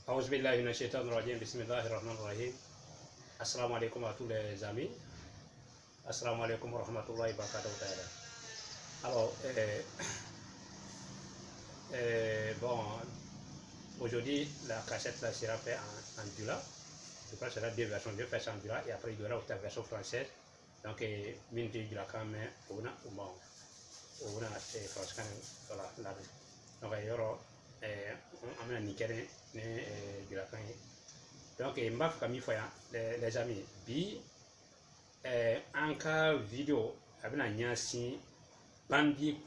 Aouzu billahi minash shaitanir rajim. Bismillahir rahmanir rahim. Assalamu alaikum à tous les amis. Assalamu alaikum wa rahmatullahi wa barakatuh. Alors, bon, aujourd'hui, la cassette là sera faite en Dula. Je crois que c'est la deux versions. Je fais ça en Dula et après il y aura aussi la version française. Donc, mine de Dula quand même, on a France voilà là. Donc, il y aura un nickel Dula quand même. Donc, je m'a fait les amis. Bi, en cas vidéo, avec un yansi, bandi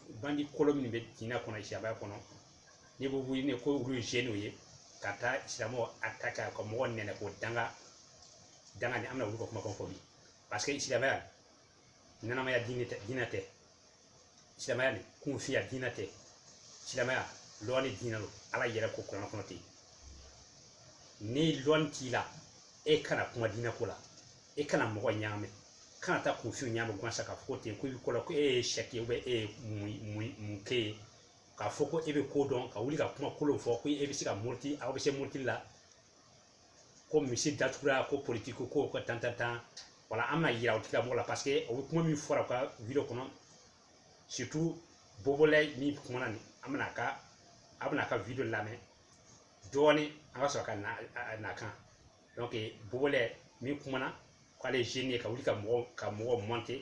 kolomni be dina kono ishaba kono. Ni bubu ni ko uru genouye, kata islamo attaque comme on nene ko danga ni amna uru ko kuma konfobi. Parce que islama nana maya dinate. Islama ni kunfiya dinate. Islama loni dinalo ala yera ko kono kono ti. Ni lon tila e kana kuma dina kola. E kana mo nyame. Kana ta confiance nyame gwansa ka fote ko bi kola ko sheki ube muke ka foko ebe ko don ka wuli ka kuma kolo fo ko ebe sika multi a be multi la ko misi datura ko politiko ko tantanta wala amna yira utika mola parce que o kuma mi fora ka video kono surtout bobole mi kuma nani amna ka video la me doni anga so ka na kan donc bobole mi kuma na kwa les génies ka wuli ka mo monter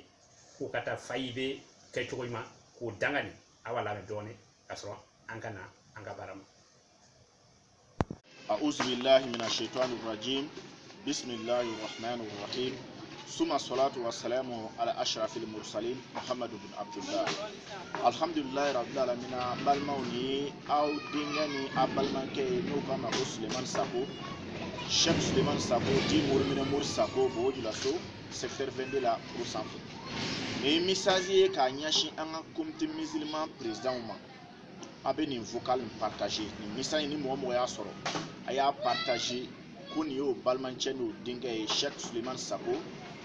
ko kata faibe kay chokoyma ko dangani awala me doni asro angana anga baram. A'udhu billahi minash shaitanir rajim. Bismillahir rahmanir rahim. Summa salatu wassalamu ala ashrafil mursalin Muhammad ibn Abdullah. Alhamdulillah rabbil alamin. Balmauni aw dingani abalmanke no kama Suleiman Sako. Cheikh Suleiman Sako di Mourmine Mour Sako bo di la so secteur 22 la pour sanfo. Et message ka nyashi anga comité musulman président ma abe ni vocal partager ni message ni mo ya soro aya partager ko ni o balmancheno dinga e Cheikh Suleiman Sako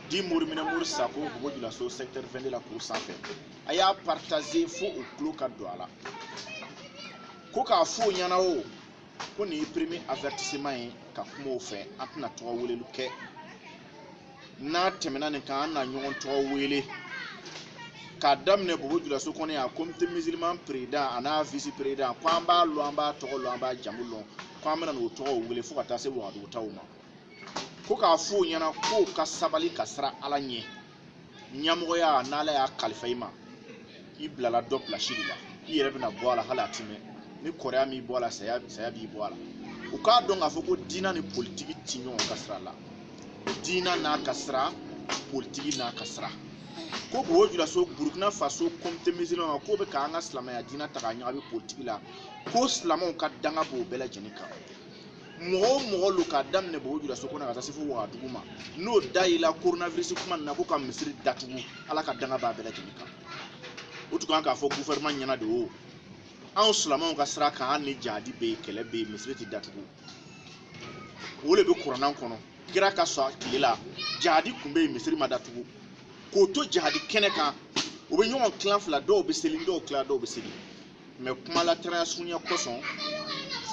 di Mourmine Mour Sako bo di la so secteur 22 la pour sanfo aya partager fo au clos ka douala ko ka fo nyana o ko ni premier avertissement ka kuma ofe atna to wele luke na temena ne kan na nyon to wele ka damne bobo dula so kone a comité musulman président ana vice président kwamba loamba to loamba jamulon kwamba na to wele fu kata se wa do tawma ko ka fu nyana ko ka sabali kasra alanye nyamo ya nala ya khalifaima ibla la dopla shirila yere bina boala halatime ni korea mi boala saya bi boala o ka don ga foko dina ni politique tinyon kasra la dina na kasra politique na kasra ko bo jula so Burkina Faso comité musulman ko be ka nga islamaya dina ta nya be politique la ko islamon ka danga bo bela jenika mo lu ka damne bo jula so ko na ga sifu wa duguma no daila coronavirus kuma na ko ka misri datugu ala ka danga ba bela jenika o tu kan ka fo gouvernement nyana de o an sulamaw ka sira kan ni jadi be kele be misiri ti datugu wole be qur'an kono kira ka so kilela jadi kumbe misiri ma datugu ko to jadi kene kan o be nyon clan fla do be selin do clan do be selin mais kuma la transunya koson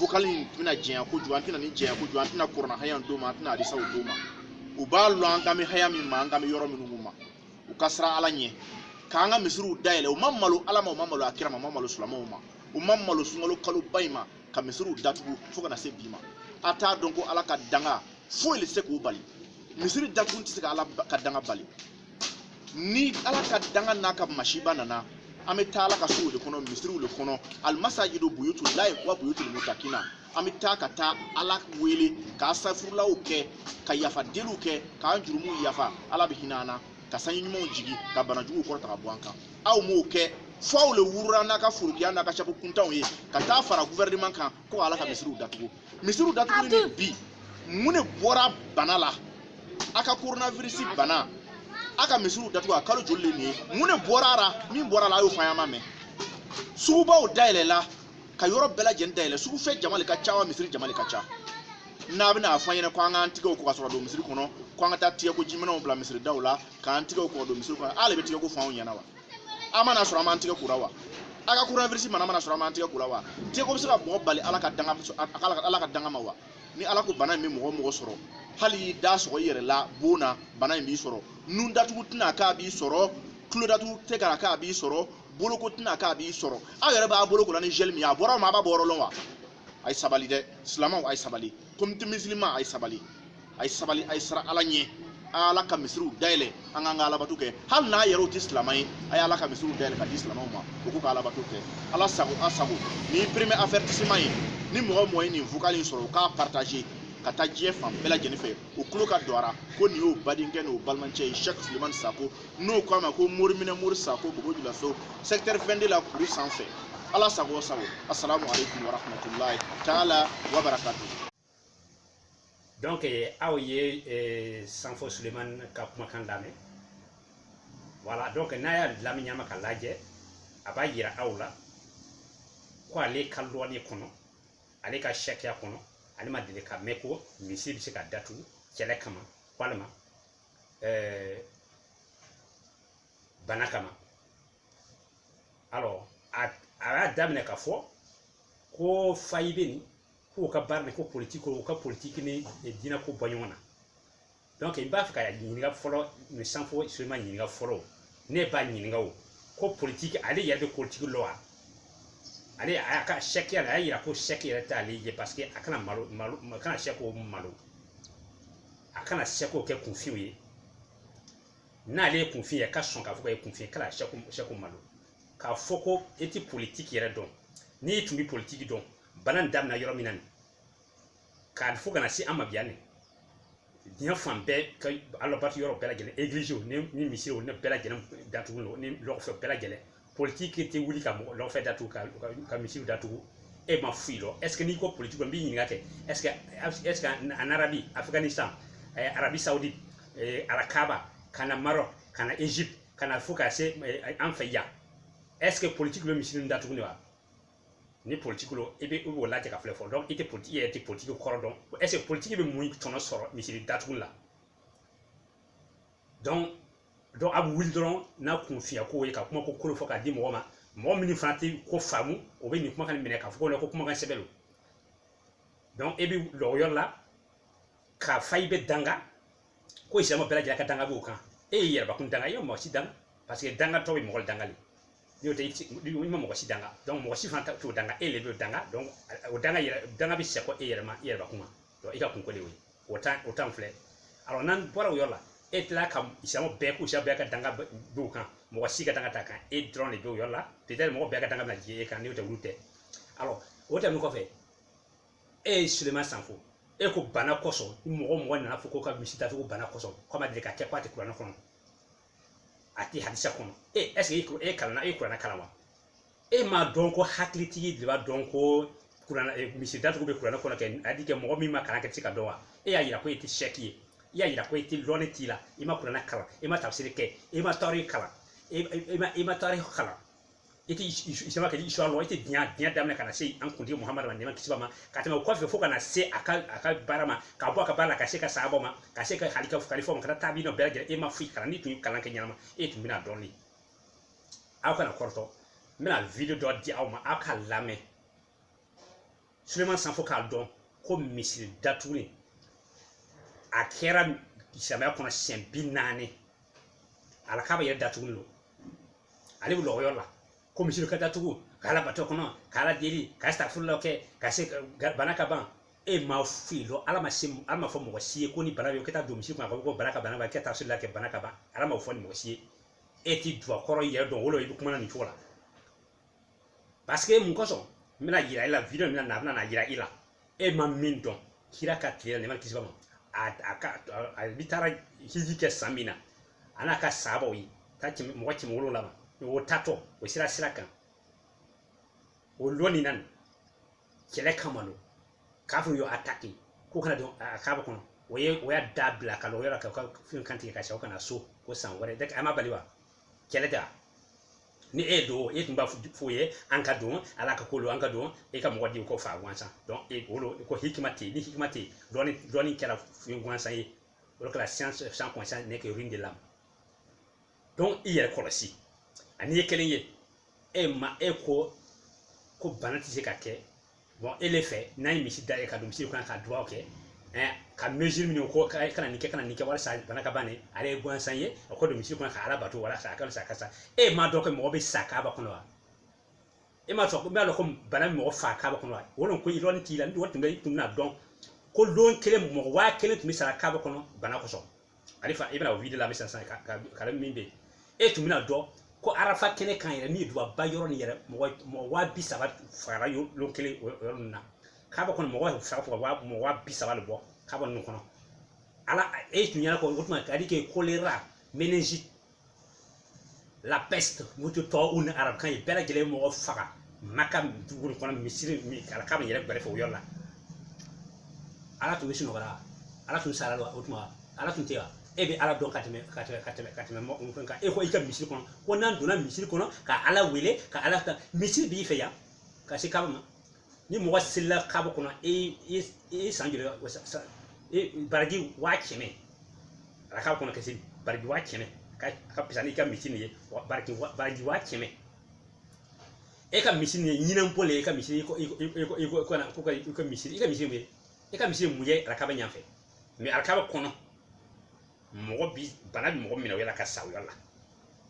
fokali pina jian ko juantina ni jian ko juantina qur'an hayan do ma tina hadisa do ma o ba lo an gami hayami ma an gami yoro minuma o kasra alanye kanga misiru daile o mamalo alama o mamalo akira ma mamalo sulamaw ma o mamalo sungalo kalu bayma ka misiru datugu foka na se bima ata donko ala ka danga fo ile se ko bali misiru datugu ti se ka ala ka danga bali ni ala ka danga na ka mashiba nana ameta ala ka so le kono misiru le kono al masajidu buyutu lai wa buyutu mutakina ameta ka ta ala wele ka safurla o ke ka yafa delu ke ka jurumu yafa ala bi hinana ka sanyi mo jigi ka banajugu ko ta bwanka aw mo ke fo le wurra na ka furukiya na ka chapu kuntaw ye ka ta fara gouvernement kan ko ala ka misiru datugu ni bi mune bora banala aka coronavirus bana aka misiru datugu akalo jolle ni mune borara min borala ayo fayama me suba o dailela ka yoro bela jen daile subu fe jamali ka chawa misiri jamali ka cha na bina afanya ko anga antiga ko kasoro do misiri kono ko anga tatia ko jimena o bla misiri dawla ka antiga ko do misiri kono ale betiga ko fawo yana wa amana sura man antiga kurawa aga coronavirus mana sura man tiga kula wa te ko bisa mo bali ala ka danga ma wa ni ala ko bana mi mo soro hali da so yere la bona bana mi soro nun datu tina ka bi soro klo datu te ka bi soro bolo ko tina ka bi soro a yere ba bolo ko ni gel mi abora ma ba boro lon wa ay sabali de islamaw ay sabali comme te musulman ay sabali ay sara ala nye ala ka misru daile an an ala batuke hal na yero ti islamai ay ala ka misru daile ka islamaw ma ko ka ala batuke ala sago asago ni premier avertissement ni mo ni vocal soro ka partager ka ta je fam bela jenife o kulo ka doara ko ni o badinge no balmanche Cheikh Suleiman Sako no ko ma ko mormina mor Sako bobo jula so secteur 22 la kuru sanfɛ ala sago sago assalamu alaikum wa rahmatullahi ta'ala wa barakatuh. Donc aw ye Sanfo Suleiman ka kuma kan lamɛ voilà donc n'a y'a lamɛ ɲama ka lajɛ a b'a yira aw la ko ale ka lɔni kɔnɔ ale ka sariya kɔnɔ ale ma deli ka mɛn ko misi bɛ se ka datugu kɛlɛ kama walima bana kama alors a y'a daminɛ ka fɔ ko fayi bɛ nin ko ka baara ni ko politique ni diinɛ ko bɔ ɲɔgɔn na donc n b'a fɛ ka ɲininka fɔlɔ ni Sanfo Suleiman ɲininka fɔlɔ ne b'a ɲininka o ko politique ale yɛrɛ bɛ politique lɔ wa ale a ka chèque yɛrɛ a y'a yira ko chèque yɛrɛ t'ale ye parce que a kana malo a kana chèque o malo a kana chèque o kɛ kunfin ye n'ale ye kunfin ye ka sɔn k'a fɔ ko ye kunfin kala chèque o malo k'a fɔ ko e ti politique yɛrɛ dɔn n'i tun bɛ politique dɔn bana damina yɔrɔ min na k'a fɔ kana se an ma bi yan diɲɛ fan bɛɛ ka alabatu yɔrɔ bɛɛ lajɛlen église ni misiw ne bɛɛ lajɛlen datugu don ni lɔgɔfɛ bɛɛ lajɛlen politique tɛ wuli ka lɔgɔfɛ datugu ka misiw datugu e ma foyi lɔ est ce que n'i ko politique n b'i ɲininka kɛ est ce que en Arabie Afghanistan Arabie Saoudite Arakaba kana Maroc kana Égypte kana fo ka se an fɛ yan est ce que politique bɛ misiw datugu ne wa ni politique lo e bɛ o lajɛ ka filɛ fɔlɔ donc i tɛ politique yɛrɛ tɛ politique kɔrɔ dɔn est ce que politique bɛ mun tɔnɔ sɔrɔ misiri datugu la donc a bɛ wuli dɔrɔn n'a kunfiya ko ye ka kuma ko kolo fɔ k'a di mɔgɔ ma mɔgɔ minnu fana tɛ ko faamu o bɛ nin kumakan minɛ k'a fɔ ko kumakan sɛbɛn lo donc e bɛ lɔ o yɔrɔ la k'a fa i bɛ danga ko isilamɛ bɛɛ lajɛlen ka danga b'o kan e ye yɛrɛbakun danga i ye mɔgɔ si danga parce que danga tɔ bɛ mɔgɔ dangali n'o tɛ i ma mɔgɔ si danga donc mɔgɔ si fana t'o danga e le bɛ danga donc o danga bɛ sɛgɛn e yɛrɛ ma i yɛrɛbakun ma donc i ka kunko de y'o ye o t'an filɛ alors n'an bɔra o yɔrɔ la e tilala ka isilamɛ bɛɛ ko isilamɛ bɛɛ ka danga b'o kan mɔgɔ si ka danga t'a kan e dɔrɔn de bɛ o yɔrɔ la peut-être mɔgɔ bɛɛ ka danga bɛna jigin e kan n'o tɛ olu tɛ alors o tɛmɛnen kɔfɛ e ye Suleiman Sanfo e ko bana kɔsɔn ni mɔgɔ nana fɔ ko ka misi datugu bana kɔsɔn k'a ma deli ka kɛ k'a tɛ kuranɛ kɔnɔ a tɛ hadisa kɔnɔ est ce que e kalanna e kuranɛ kalan wa e m'a dɔn ko hakilitigi de b'a dɔn ko kuranɛ misi datugu bɛ kuranɛ kɔnɔ kɛ a di kɛ mɔgɔ min ma kalan kɛ tɛ se ka dɔn wa e y'a yira ko e tɛ sɛki ye i y'a yira ko e tɛ lɔnni t'i la i ma kuranɛ kalan i ma tafsiri kɛ i ma tawhid kalan i ma tawhid kalan i tɛ isama kɛ histoire lɔ i tɛ diɲɛ daminɛ ka na se an kuntigi Muhamadu ma nɛma kisi ba ma ka tɛmɛ o kɔfɛ fo ka na se a ka baara ma ka bɔ a ka baara la ka se ka sahabaw ma ka se ka kalifaw ma ka taa tabi nɔ bɛɛ lajɛlen e ma foyi kalan n'i tun ye kalan kɛ ɲɛnama e tun bɛna dɔn de aw kana kɔrɔtɔ n bɛna video dɔ di aw ma aw ka lamɛn Suleiman Sanfo k'a dɔn ko misiri datuguli a kɛra silamɛya kɔnɔ siɲɛ 40 ala k'a bɛ yɛrɛ datuguli lo ale bɛ lɔgɔyɔrɔ la ko misiri ka datugu k'ala bato kɔnɔ k'ala deli ka astagfirullah kɛ ka se bana ka ban e ma foyi lɔ ala ma fɔ mɔgɔ si ye ko ni bana bɛ yen o ka taa don misiri kɔnɔ a ko bana ka bana ba kɛ tafsir la kɛ bana ka ban ala ma fɔ ni mɔgɔ si ye e ti duwa kɔrɔ yɛrɛ dɔn wolo i bɛ kuma nin cogo la parce que mun kɔsɔn n bɛna yira i la video min na a bɛna yira i la e ma min dɔn kira ka tile la nɛma kisi ba ma a bi taara hiji kɛ san min na a n'a ka sahabaw ye taa mɔgɔ 7 ma o tatɔ o sira kan o lɔni nan kɛlɛ kama lo kafiri yo attaqué ko kana don a kaba kɔnɔ o y'a da bila ka lɔgɔyɔrɔ ka fɛn kan tigɛ ka se o kana so ko san wɛrɛ dɛ a ma bali wa kɛlɛ da ni e do e tun b'a fɔ ye an ka don ala ka kolo an ka don e ka mɔgɔ di ko fa gansan donc e wolo ko hikima te ni hikima te dɔɔni kɛra fɛn gansan ye o kɛra science sans conscience n'est que ruine de l'âme donc i yɛrɛ kɔlɔsi ani ye kelen ye ko bana ti se ka kɛ bon e le fɛ n'a ye misi da e ka don misi kɔnɔ ka dugawu kɛ ka mesure minnu ko kana nin kɛ walasa bana ka ban ne ale ye gansan ye o ko don misi kɔnɔ ka ala bato walasa a ka sa ka sa e ma dɔn ko mɔgɔ bɛ sa kaba kɔnɔ wa e ma sɔn ko b'a dɔn ko bana bɛ mɔgɔ fa kaba kɔnɔ wa o ko yɔrɔ t'i la ni tun bɛ dɔn ko don kelen mɔgɔ 1000 tun bɛ sara kaba kɔnɔ bana kosɔn ale fa i bɛna o video la sisan ka min bɛ e tun bɛna dɔn ko arafa kɛnɛ kan yɛrɛ min ye duwaba yɔrɔ nin yɛrɛ mɔgɔ 200 fagara yɔrɔ kelen o yɔrɔ ninnu na kaba kɔnɔ mɔgɔ faga mɔgɔ 200 de bɔ kaba ninnu kɔnɔ ala e tun yɛrɛ ko o tuma ka di ke choléra méningite la peste mutu tɔ u ni arabukan ye bɛɛ lajɛlen mɔgɔ faga maka dugu kɔnɔ misiri ala kaba yɛrɛ gbɛrɛfɛ o yɔrɔ la ala tun bɛ sunɔgɔra ala tun sara la o tuma ala tun tɛ wa e bɛ ala dɔn ka tɛmɛ mɔgɔ kan e ko i ka misiri kɔnɔ ko n'an donna misiri kɔnɔ ka ala wele ka ala ta misiri b'i fɛ yan ka se kaba ma ni mɔgɔ selila kaba kɔnɔ e san joli baraji 100 ala kaba kɔnɔ kasi baraji 100 ka pisa ni ka misiri ye baraji 100 e ka misiri ye ɲinan pole e ka misiri ka misiri mun ye ala kaba ɲanfɛ mais ala kaba kɔnɔ mɔgɔ bi bana bi mɔgɔ minɛ o yɛrɛ ka sa o yɔrɔ la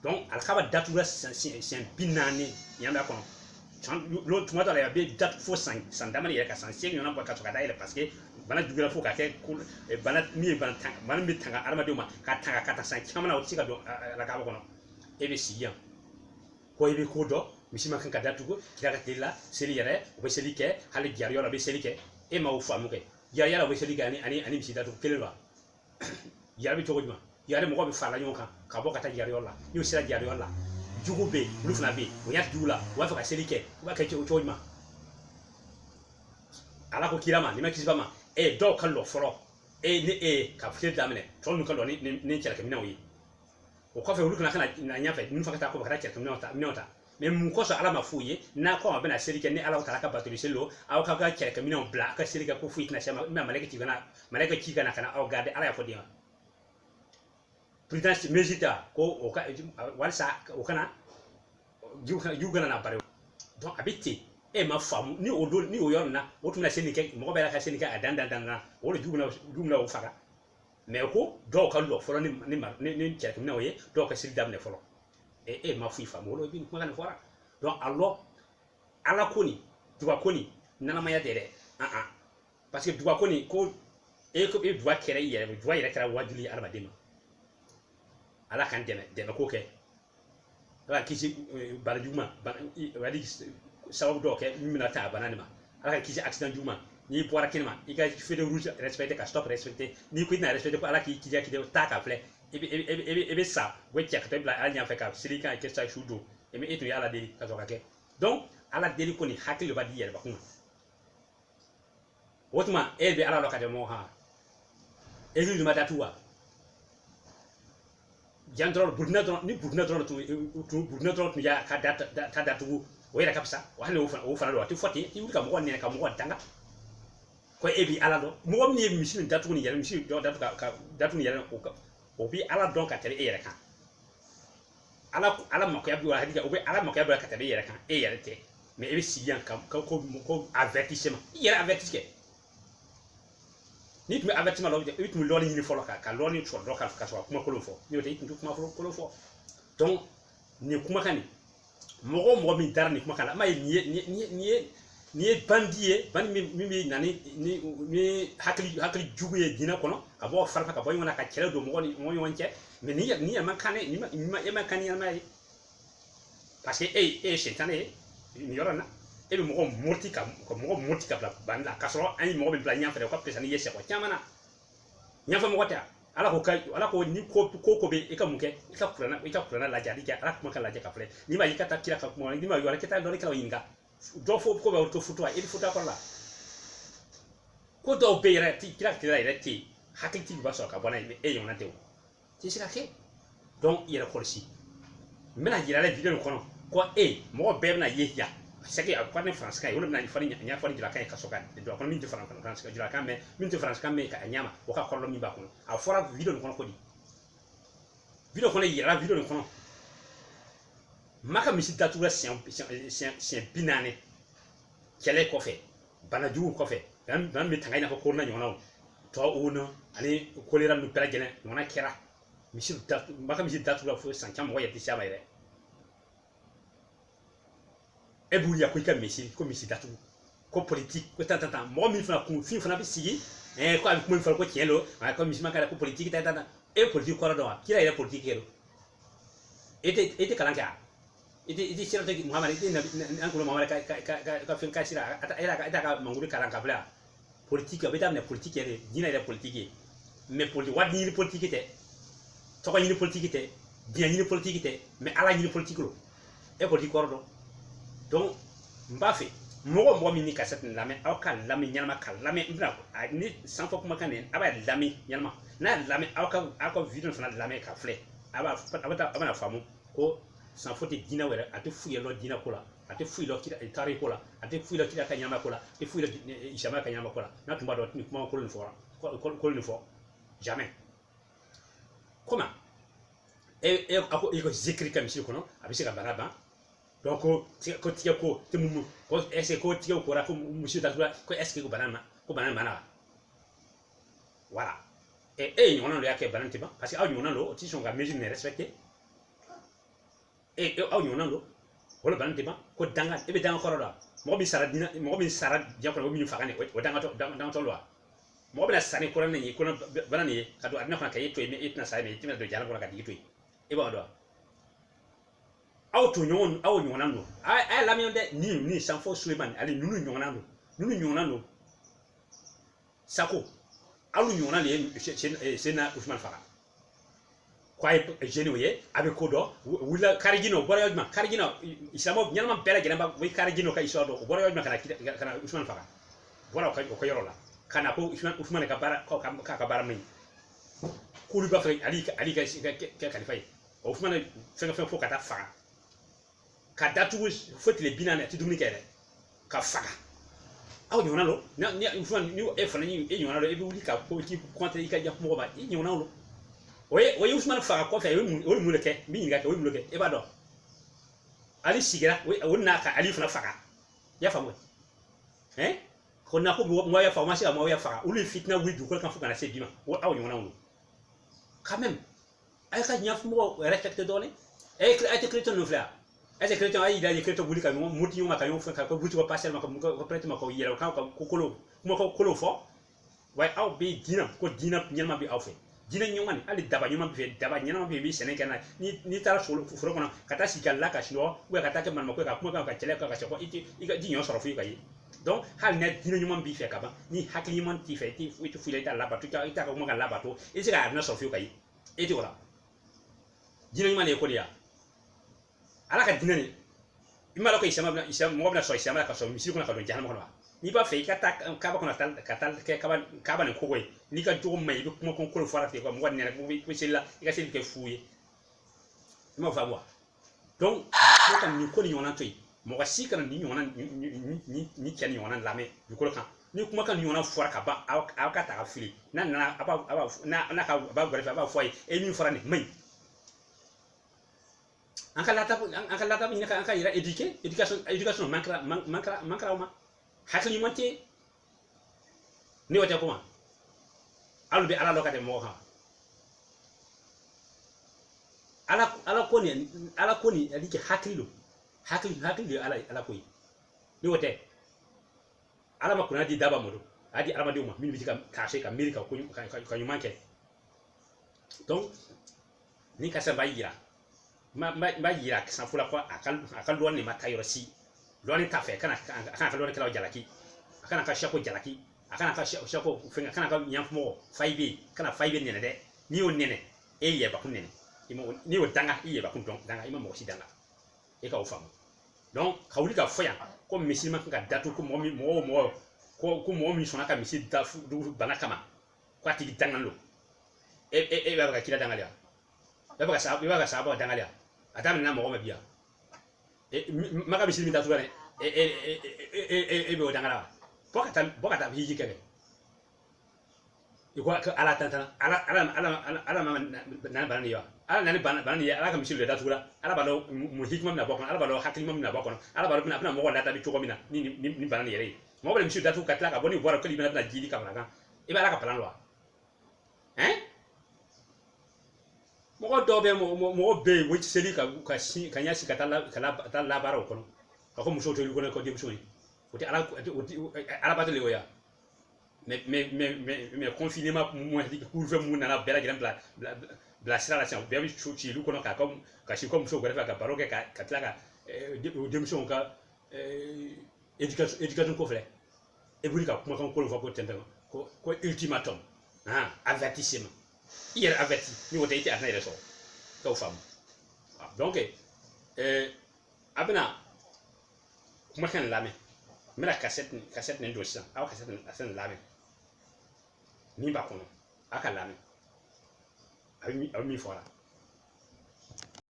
donc alikaba datugura siɲɛ 40 yan b'a kɔnɔ tuma dɔ la a bɛ datu fo san dama yɛrɛ ka san 8 ɲɔgɔn bɔ ka sɔrɔ ka da yɛlɛ parce que bana juguyara fo ka kɛ bana min ye bana bɛ tanga adamadenw ma ka tanga ka taa san caman na o tɛ se ka don alikaba kɔnɔ e bɛ sigi yan ko i bɛ ko dɔn misi ma kan ka datugu kira ka teli la seli yɛrɛ u bɛ seli kɛ hali jariyɔrɔ la u bɛ seli kɛ e ma o faamu kɛ jariyɔrɔ u bɛ seli kɛ ani misi datugu kelen don yari bɛ cogo jumɛn yari mɔgɔ bɛ fara ɲɔgɔn kan ka bɔ ka taa jariyɔrɔ la n'u sera jariyɔrɔ la jugu bɛ yen olu fana bɛ yen o y'a jugu la u b'a fɛ ka seli kɛ u b'a kɛ cogo jumɛn ala ko kira ma ni ma kisi ba ma dɔw ka lɔ fɔlɔ ni ka seli daminɛ tɔ ninnu ka lɔ ni cɛlɛkɛminɛnw ye o kɔfɛ olu kana na ɲɛfɛ ninnu fana ka taa kɔfɛ ka taa cɛlɛkɛminɛnw ta mais mun kɔsɔn ala ma f'u ye n'a ko a bɛna seli kɛ ni ala taala ka batoli seli don aw ka cɛlɛkɛminɛnw bila a ka seli kɛ ko foyi tɛna se ma malɛkɛ ci kana aw garde ala y'a fɔ den ma président mesita ko o ka walisa o kana ju kana na bare donc a bɛ ten e ma faamu ni o don ni o yɔrɔ na o tun bɛ seli kɛ mɔgɔ bɛɛ ka seli kɛ a dan o de ju bɛna o faga mais ko dɔw ka lɔ fɔlɔ ni cɛlɛkɛminɛnw ye dɔw ka seli daminɛ fɔlɔ e ma foyi faamu o bɛ kuma nin fɔra donc alors ala ko nin duga ko nin nanamaya tɛ dɛ parce que duga ko nin ko e duga kɛra i yɛrɛ duga yɛrɛ kɛra wajibi ye adamaden ma ala kan dɛmɛ ko kɛ ala kisi bana juguman wali sababu dɔw kɛ min bɛna taa a bana nin ma ala ka kisi accident juguman n'i bɔra kɛnɛ ma i ka feu rouge respecté ka stop respecté n'i ko i tɛna respecté ko ala k'i kisi taa ka filɛ i bɛ sa u bɛ cɛ ka taa bila ala ɲɛfɛ ka seli kan kɛ sa su don e tun ye ala deli ka sɔrɔ ka kɛ donc ala deli ko nin hakili de b'a di yɛrɛbakun ma o tuma e bɛ ala dɔn ka tɛmɛ mɔgɔ kan église ma datugu wa jan dɔrɔn burukina dɔrɔn tun y'a ka ta datugu o yɛrɛ ka fisa hali o fana don a tɛ fɔ ten i wuli ka mɔgɔ nɛnɛ ka mɔgɔ danga ko e bɛ ala dɔn mɔgɔ min ye misi nin datugu nin yɛrɛ misi dɔ datugu nin yɛrɛ o bɛ ala dɔn ka tɛmɛ e yɛrɛ kan ala makoya bɛ hakili o bɛ ala makoya bɛ ka tɛmɛ e yɛrɛ kan e yɛrɛ tɛ mais e bɛ sigi yan ko avertissement i yɛrɛ avertis kɛ ni tun bɛ avertissement la i tun bɛ lɔɔri ɲini fɔlɔ ka lɔɔri sɔrɔ dɔ ka sɔrɔ kuma kolon fɔ n'o tɛ i tun tɛ kuma kolon fɔ donc nin kumakan nin mɔgɔ min dara nin kumakan la m'a ye nin ye bandi ye bandi min bɛ na ni hakili jugu ye diinɛ kɔnɔ ka bɔ farifa ka bɔ ɲɔgɔn na ka kɛlɛ don mɔgɔ ɲɔgɔn cɛ mais ni yɛrɛ ma kan e ma kan ni ɲɛnama ye parce que e ye sɛntan ye nin yɔrɔ in na e bɛ mɔgɔ moti ka bila bandi la k'a sɔrɔ an ye mɔgɔ min bila ɲɛfɛ o ka pesa ni ye sɛgɛn caman na ɲɛfɛ mɔgɔ tɛ ala ko ni ko bɛ i ka mun kɛ i ka kuranna lajɛ a kɛ ala kuma ka lajɛ ka filɛ n'i ma i ka taa kira ka kuma n'i ma yɔrɔ kɛ taa dɔɔni kɛlaw ɲininka dɔw fɔ ko bɛ to futu i bɛ futu a kɔrɔ la ko dɔw bɛ yɛrɛ kira yɛrɛ tɛ yen hakili tigi b'a sɔrɔ ka bɔ n'a ye mais e ɲɔgɔnna tɛ o tɛ se ka kɛ donc i yɛrɛ kɔlɔsi n bɛna yira ale video nin kɔnɔ ko mɔgɔ bɛɛ bɛna ye yan c'est que a ko ne faransikan ye o de bɛna ɲɛfɔli jira kan ye ka sɔrɔ ka don a kɔnɔ min tɛ faransikan jira kan mɛ min tɛ faransikan mɛn ka ɲama o ka kɔrɔlɔ min b'a kɔnɔ a fɔra video nin kɔnɔ ko di video kɔnɔ yira video nin kɔnɔ maka misi datula sian binane kele kofe bana jugu kofe dan mi tangay na ko korna nyona to uno ani kolera nu pela gene nyona kera misi maka misi datula fo sancham mo yeti chama ire e bu ya ko ka misi ko misi datu ko politique ko tantanta mo mi fana ko fin fana bi sigi ko abi ko mi fala ko tielo ko misi maka ko politique tantanta e politique ko do kila ire politique ero ete kalanka ite sira to Muhammad ite na ko Muhammad ka fin ka sira ata ka manguri kalanka bla politique be tamne politique ere dina ere politique mais politique wadi ni politique te to ko ni politique te bien ni politique te mais ala ni politique lo e politique ko do donc mbafe mo mi ni cassette lame aw ka lame nyalma ka lame mbna ni sans fois kuma kanen aba lame nyalma na lame aw ka video fana lame ka fle aba na famu ko sans faute dina wera ate fuye lo dina kola ate fuye lo kida tari kola ate fuye lo kida ka nyama kola ate fuye lo ishama ka nyama kola na tumba do ni kuma ko le fora ko le fora jamais comment e ko zikri kam ci ko no abisi ka banaba donc ko tiya ko te mumu ko est ko tiya ko ra ko monsieur datula ko est ko banana mana voilà et on le yake banana tiba parce que aw on lo ti son ga mesure ne respecter aw on lo wala banana tiba ko danga e be danga ko ro mo bi sara dina mo bi sara dia ko mi fa gane o danga to lo mo bi na sani ko ran ni ko banana ni ka do adna ko ka yeto e itna sa me itina do jala ko ka di yeto e ba do aw to nyon aw nyonando ay la mionde ni sanfo Suleiman ali nunu nyonando sako alu nyonando c'est na Ousmane Fara kwai jenoye avec kodo wula karigino bora yodma karigino isamo nyalma pera gena ba wi karigino ka isodo bora yodma kana Ousmane Fara bora ko yorola kana ko Ousmane ka bara ka bara min kulu ba fay ali ka kalifay Ousmane fenga fo kata Fara ka datu fotile binane ti dumni kere ka faga aw nyona lo ni Ousmane ni e fana ni e nyona lo e bi wuli ka ko ti contre ika ja mo ba e nyona lo oye Ousmane faga ko fe o mu le ke mi nga ke o mu le ke e ba do ali sigira o na ka ali fana faga ya famu ko na ko mo ya faga ma si mo ya faga o le fitna wi du ko kan fuka na se bima o aw nyona lo quand même ay ka nyaf mo respecte dole e te créton no fla est-ce que chrétien il a des chrétiens publics comme muti yuma ka yuma ka ko buti ko passer ma ko prêtre ko yela ka ko kolo fo way aw be dina ko dina nyama bi aw fe dina nyoma ni ali daba nyoma bi daba nyama bi sene kana ni tara furo kono kata sikalla ka shino we kata ke man ma ko ka kuma ka tele ka ko iti iga dinyo soro fu ka yi donc hal net dina nyoma bi fe ka ba ni hakli man ti fe ti fu fu le ta la batu ta ita ko mo ka la batu e sika na soro fu ka yi eti wala dina nyoma le ko dia ala ka dinani imalo ko isama mo bna so isama ka so misi ko na ka do jahannam ko ni ba fe ka ta ka ba ko na tal ke ka ba ne ko goy ni ka jogo may bi mo ko ko fara te ko mo wadne rek mo bi sella ka sel ke fuye mo fa bo donc ko tan ni ko ni yona toy mo ka sikana ni yona ni ken yona lame ni ko kan ni kuma kan yona fora ka ba aw ka ta ka fili na aba na ka ba gore fa ba foy e ni fora ni may anka lata ni ka ira education mankra ma hakli monte ni wata kuma alu be ala lokate mo ha ala koni alike hakli ala koy ni wote ala makuna di daba modo adi ala madiuma min bitika kashe ka milika ko manke donc ni ka sa bayira ma yira san fula ko akal do ni makayro si do ni tafe kana do ni kala jalaki kana ka shako jalaki kana ka shako fenga kana ka nyammo faybe kana faybe nene de ni on nene e ye ba kun nene ni o danga e ye ba kun don danga ima mo si danga e ka o fam donc kawuli ka foya ko misilma ka datu ko ko mo sona ka misil da du banakama ko ati danga lo e ba ka kila danga ya ba ka sabo danga ya adam na mo biya maka misil mi da tuane be o danga la bokata hiji kebe iko ala tantana ala na banani ya ala nani bana ni ala ka misi le datula ala ba do mu hikma na bokon ala ba do hakilima na bokon ala ba do na mo wala ta bi choko mina ni bana ni yere mo wala misi datu katla ka boni bora ko libina na jidi ka mala e ba ala ka plan lo hein mo do be mo be wo seli ka si ka nya si katala kala la bara ko ka ko muso to ko ko de muso ni oti ala ba to le oya mais confinement mo di ko fe mo na bela giran bla sira la sian bɛɛ bɛ ci lu kɔnɔ ka si comme muso wɛrɛ fɛ ka baro kɛ ka tila ka denmisɛnw ka éducation ko filɛ e bɛ ka kumakan kolon fɔ ko tɛntɛn ko ultimatum avertissement i yɛrɛ averti ni o tɛ i tɛ a tɛna yɛrɛ sɔrɔ k'o faamu donc a bɛna kumakan lamɛn n bɛna cassette nin don sisan aw cassette nin lamɛn min b'a kɔnɔ a ka lamɛn a bɛ min fɔ a la